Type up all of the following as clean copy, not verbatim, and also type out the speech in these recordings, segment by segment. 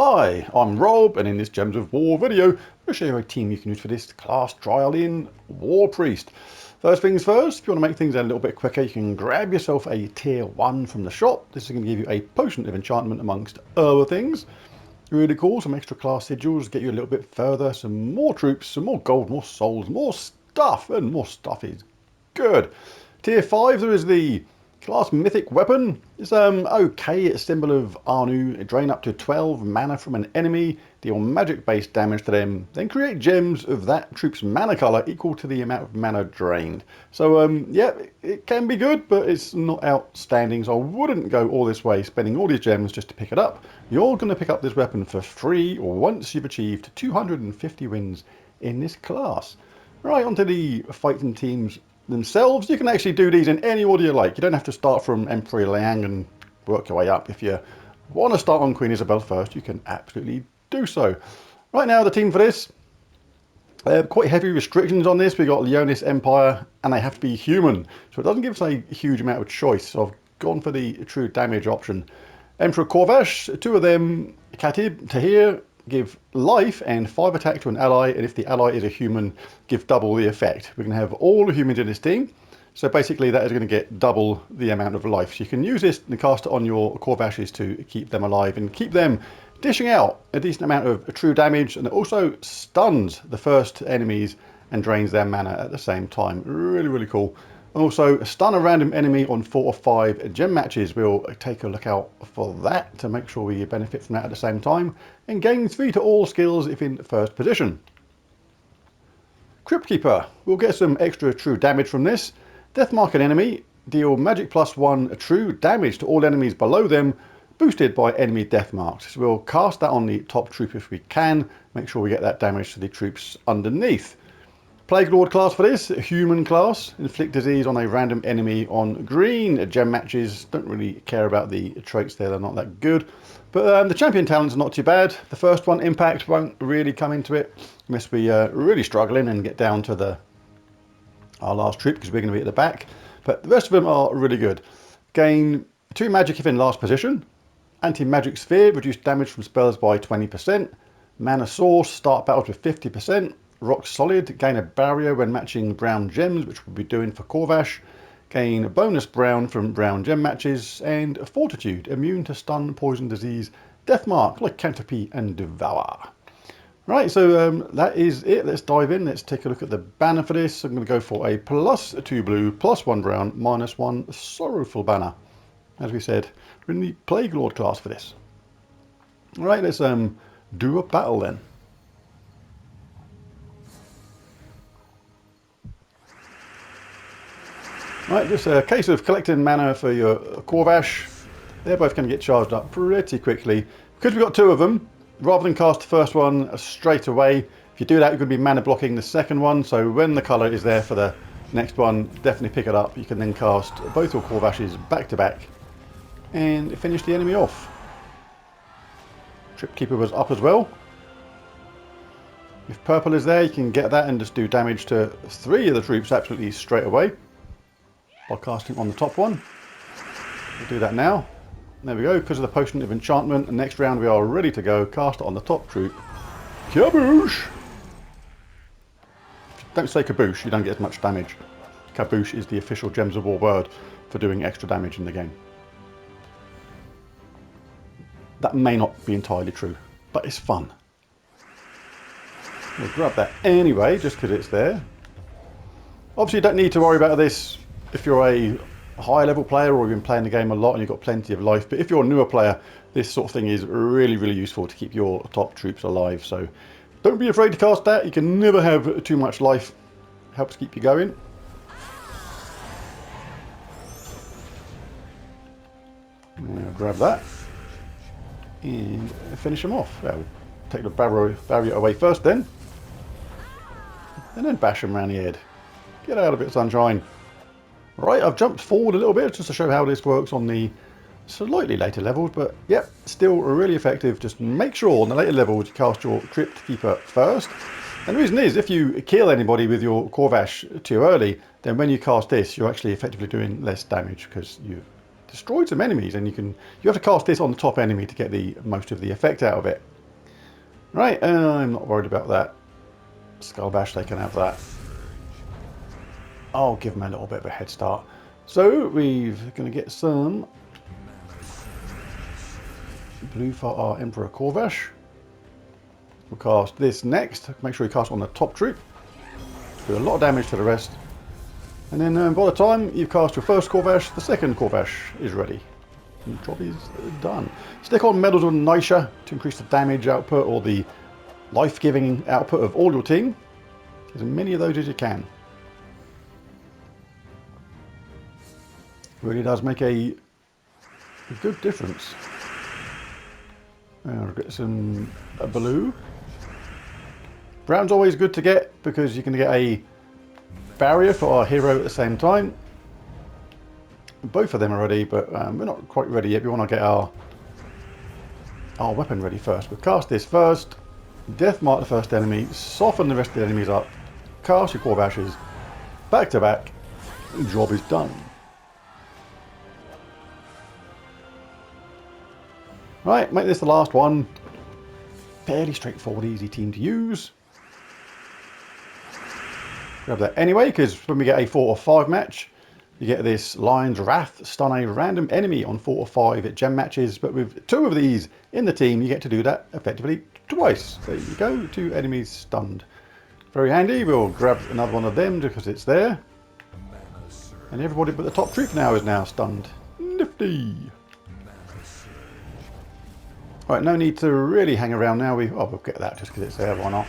Hi, I'm Rob, and in this Gems of War video, I'll show you a team you can use for this class trial in Warpriest. First things first, if you want to make things a little bit quicker, you can grab yourself a tier 1 from the shop. This is going to give you a potion of enchantment amongst other things. Really cool, some extra class sigils, get you a little bit further, some more troops, some more gold, more souls, more stuff, and more stuff is good. Tier 5, there is the class mythic weapon. It's okay, it's a symbol of Anu. Drain up to 12 mana from an enemy, deal magic based damage to them, then create gems of that troop's mana colour equal to the amount of mana drained. So yeah, it can be good, but it's not outstanding, so I wouldn't go all this way spending all these gems just to pick it up. You're going to pick up this weapon for free once you've achieved 250 wins in this class. Right, onto the fighting teams themselves. You can actually do these in any order you like. You don't have to start from Emperor Liang and work your way up. If you want to start on Queen Isabel first, you can absolutely do so. Right now, the team for this, quite heavy restrictions on this. We've got Leonis Empire, and they have to be human, so it doesn't give us a huge amount of choice. So I've gone for the true damage option. Emperor Corvash, two of them, Khatib, Tahir, give life and 5 attack to an ally, and if the ally is a human, give double the effect. We're going to have all the humans in this team, so basically that is going to get double the amount of life. So you can use this and cast it on your Corvashes to keep them alive and keep them dishing out a decent amount of true damage, and it also stuns the first enemies and drains their mana at the same time. Really, really cool. Also, stun a random enemy on 4 or 5 gem matches. We'll take a look out for that to make sure we benefit from that at the same time. And gain 3 to all skills if in first position. Crypt Keeper. We'll get some extra true damage from this. Deathmark an enemy. Deal magic +1 true damage to all enemies below them, boosted by enemy death marks. So we'll cast that on the top troop if we can. Make sure we get that damage to the troops underneath. Plague Lord class for this, human class. Inflict disease on a random enemy on green gem matches. Don't really care about the traits there, they're not that good. But the champion talents are not too bad. The first one, impact, won't really come into it unless we really struggling and get down to our last troop, because we're going to be at the back. But the rest of them are really good. Gain 2 magic if in last position. Anti-magic sphere, reduce damage from spells by 20%. Mana source, start battles with 50%. Rock solid, gain a barrier when matching brown gems, which we'll be doing for Corvash. Gain a bonus brown from brown gem matches, and fortitude, immune to stun, poison, disease, death mark, like Canopy and Devour. Right, so that is it. Let's dive in. Let's take a look at the banner for this. I'm going to go for a +2 blue, +1 brown, -1 sorrowful banner. As we said, we're in the Plague Lord class for this. All right, let's do a battle then. Right, just a case of collecting mana for your Corvash. They're both going to get charged up pretty quickly. Because we've got 2 of them, rather than cast the first one straight away, if you do that, you're going to be mana blocking the second one. So when the colour is there for the next one, definitely pick it up. You can then cast both your Corvashes back to back and finish the enemy off. Crypt Keeper was up as well. If purple is there, you can get that and just do damage to 3 of the troops absolutely straight away by casting on the top one. We'll do that now. There we go, because of the potion of enchantment. And next round we are ready to go. Cast it on the top troop. Kaboosh! Don't say kaboosh, you don't get as much damage. Kaboosh is the official Gems of War word for doing extra damage in the game. That may not be entirely true, but it's fun. We'll grab that anyway, just because it's there. Obviously you don't need to worry about this if you're a high level player or you've been playing the game a lot and you've got plenty of life, but if you're a newer player, this sort of thing is really, really useful to keep your top troops alive. So don't be afraid to cast that. You can never have too much life. Helps keep you going. Now grab that and finish them off. We'll take the barrier away first then, and then bash them around the head. Get out of it, sunshine. Right, I've jumped forward a little bit just to show how this works on the slightly later levels, but yep, still really effective. Just make sure on the later levels you cast your Crypt Keeper first. And the reason is, if you kill anybody with your Corvash too early, then when you cast this, you're actually effectively doing less damage because you've destroyed some enemies, and you have to cast this on the top enemy to get the most of the effect out of it. Right, I'm not worried about that. Skull Bash, they can have that. I'll give them a little bit of a head start. So we're going to get some blue for our Emperor Corvash. We'll cast this next. Make sure you cast on the top troop. Do a lot of damage to the rest. And then by the time you've cast your first Corvash, the second Corvash is ready. And the job is done. Stick on Medals of Nisha to increase the damage output or the life-giving output of all your team. As many of those as you can. Really does make a good difference. I'll get some blue. Brown's always good to get because you can get a barrier for our hero at the same time. Both of them are ready, but we're not quite ready yet. We want to get our weapon ready first. We'll cast this first. Death mark the first enemy. Soften the rest of the enemies up. Cast your Corvashes. Back to back. The job is done. Right, make this the last one. Fairly straightforward, easy team to use. Grab that anyway, because when we get a 4 or 5 match, you get this Lion's Wrath, stun a random enemy on 4 or 5 at gem matches. But with 2 of these in the team, you get to do that effectively twice. There you go, 2 enemies stunned. Very handy. We'll grab another one of them because it's there. And everybody but the top troop now is now stunned. Nifty. Right, no need to really hang around now. We'll get that just because it's there, why not?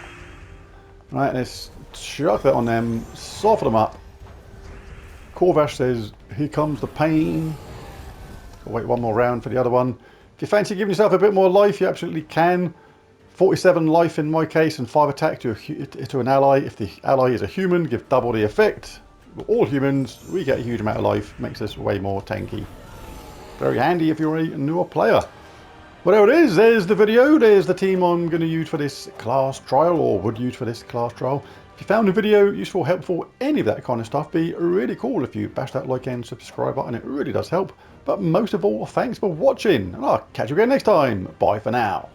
Right, let's chuck that on them, soften them up. Corvash says, here comes the pain. I'll wait one more round for the other one. If you fancy giving yourself a bit more life, you absolutely can. 47 life in my case and 5 attack to an ally. If the ally is a human, give double the effect. All humans, we get a huge amount of life. Makes us way more tanky. Very handy if you're a newer player. Whatever it is, there's the video. There's the team I'm going to use for this class trial, or would use for this class trial. If you found the video useful, helpful, any of that kind of stuff, be really cool if you bash that like and subscribe button. It really does help. But most of all, thanks for watching, and I'll catch you again next time. Bye for now.